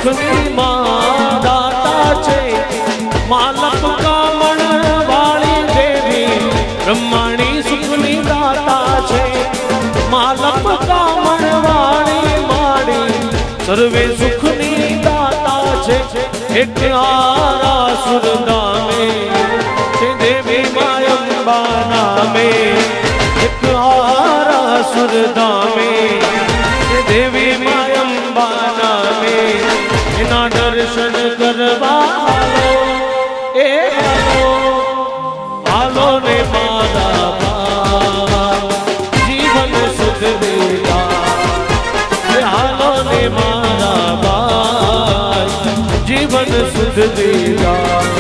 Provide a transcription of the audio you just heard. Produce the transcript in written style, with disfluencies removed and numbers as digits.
સુખની માં દાતા છે માલપ કામણ વાળી દેવી બ્રહ્માણી સુખની દાતા છે માલપ કામણ વાળી માડી સર્વે સુખની દાતા છે એક આરાસુર નામે છે દેવી માયંબા નામે એક આરાસુર નામે છે દેવી માયંબા નામે એના દર્શન કરવા હાલો એ હાલો ને મારા જીવન સુખ દેતા હાલો ને મારા જીવન સુખ દેતા